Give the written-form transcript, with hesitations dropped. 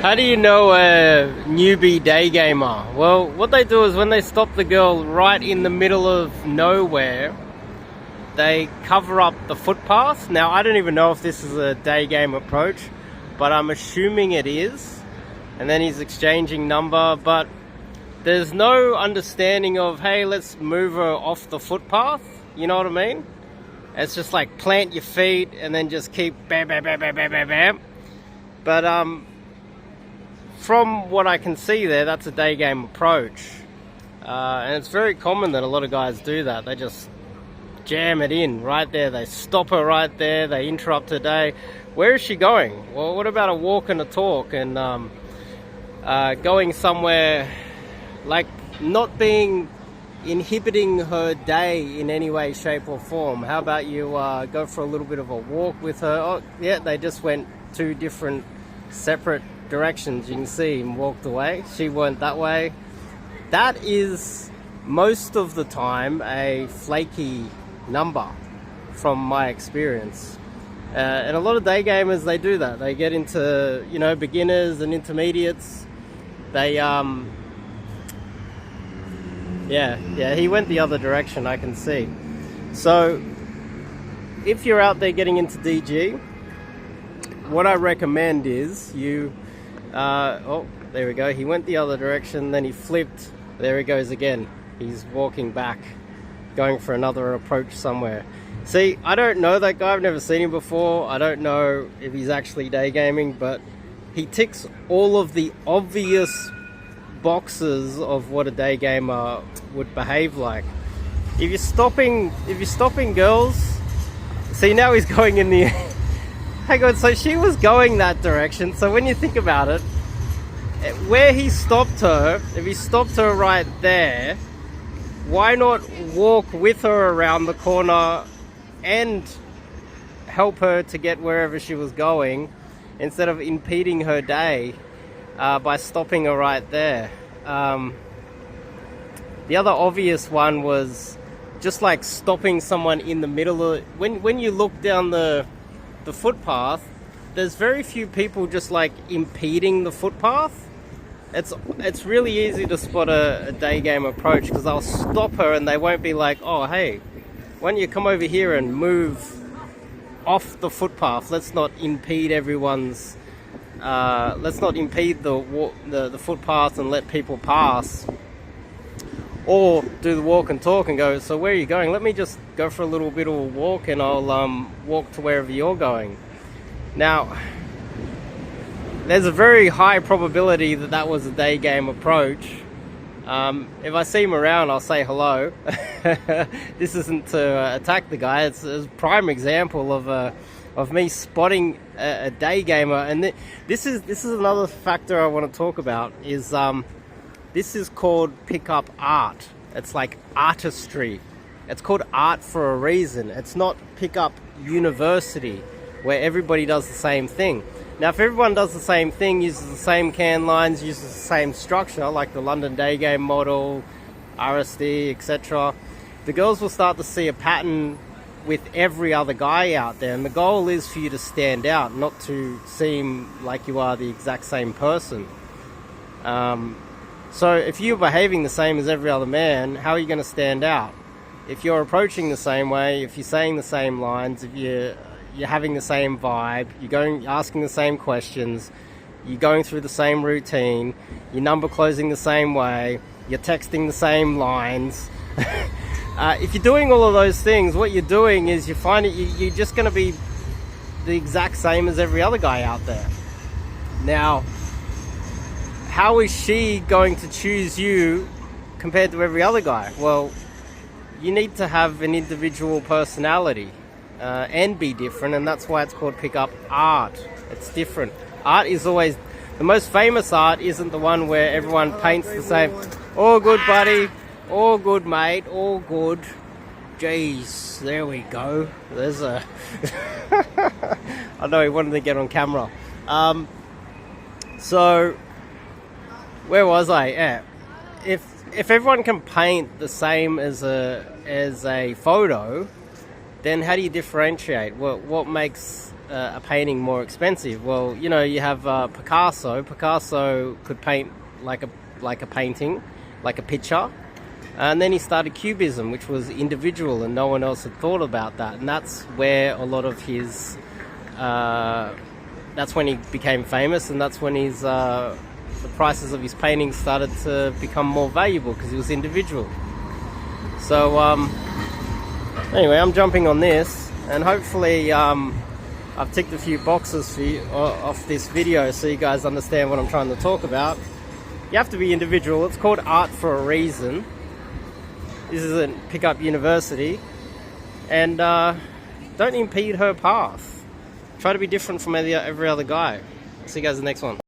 How do you know a newbie day gamer? Well, what they do is when they stop the girl right in the middle of nowhere, they cover up the footpath. Now, I don't even know if this is a day game approach, but I'm assuming it is. And then he's exchanging number, but there's no understanding of, hey, let's move her off the footpath. You know what I mean? It's just like plant your feet and then just keep bam, bam, bam, bam, bam, bam, bam. But from what I can see there, that's a day game approach. And it's very common that a lot of guys do that. They just jam it in right there. They stop her right there. They interrupt her day. Where is she going? Well, what about a walk and a talk and going somewhere, like not inhibiting her day in any way, shape or form? How about you go for a little bit of a walk with her? Oh, yeah, they just went two different separate directions. You can see and walked away. She went that way. That is most of the time a flaky number from my experience. And a lot of day gamers, they do that. They get into, beginners and intermediates. They yeah, he went the other direction, I can see. So if you're out there getting into DG, what I recommend is you oh, there we go, he went the other direction, then he flipped, there he goes again. He's walking back, going for another approach somewhere. See, I don't know that guy, I've never seen him before. I don't know if he's actually day gaming, but he ticks all of the obvious boxes of what a day gamer would behave like. If you're stopping girls, see, now he's going in the hang on, so she was going that direction. So when you think about it, where he stopped her, if he stopped her right there, why not walk with her around the corner and help her to get wherever she was going instead of impeding her day by stopping her right there? The other obvious one was just like stopping someone in the middle of when you look down the footpath, there's very few people just like impeding the footpath. It's really easy to spot a day game approach because they'll stop her and they won't be like, oh hey, why don't you come over here and move off the footpath? Let's not impede everyone's let's not impede the footpath and let people pass. Or do the walk and talk and go, so where are you going? Let me just go for a little bit of a walk and I'll walk to wherever you're going. Now, there's a very high probability that that was a day game approach. If I see him around, I'll say hello. This isn't to attack the guy. It's a prime example of me spotting a day gamer. And this is another factor I want to talk about. Is this is called pickup art. It's like artistry. It's called art for a reason. It's not pickup university where everybody does the same thing. Now, if everyone does the same thing, uses the same can lines, uses the same structure, like the London day game model, RSD, etc., the girls will start to see a pattern with every other guy out there. And the goal is for you to stand out, not to seem like you are the exact same person. So if you're behaving the same as every other man, how are you going to stand out? If you're approaching the same way, if you're saying the same lines, if you're having the same vibe, you're asking the same questions, you're going through the same routine, you're number closing the same way, you're texting the same lines. If you're doing all of those things, what you're doing is you're just going to be the exact same as every other guy out there. Now, how is she going to choose you compared to every other guy? Well, you need to have an individual personality and be different, and that's why it's called pickup art. It's different. Art is always, the most famous art isn't the one where everyone paints the same, all good buddy, all good mate, all good. Jeez, there we go. There's a I know he wanted to get on camera. So where was I? Yeah. If everyone can paint the same as a photo, then how do you differentiate? What makes a painting more expensive? Well, you know, you have Picasso. Picasso could paint like a painting, like a picture. And then he started Cubism, which was individual, and no one else had thought about that. And that's where a lot of his, that's when he became famous, and that's when his, the prices of his paintings started to become more valuable because he was individual. So anyway, I'm jumping on this, and hopefully I've ticked a few boxes for you, off this video so you guys understand what I'm trying to talk about. You have to be individual. It's called art for a reason. This isn't Pickup University. And don't impede her path. Try to be different from every other guy. See you guys in the next one.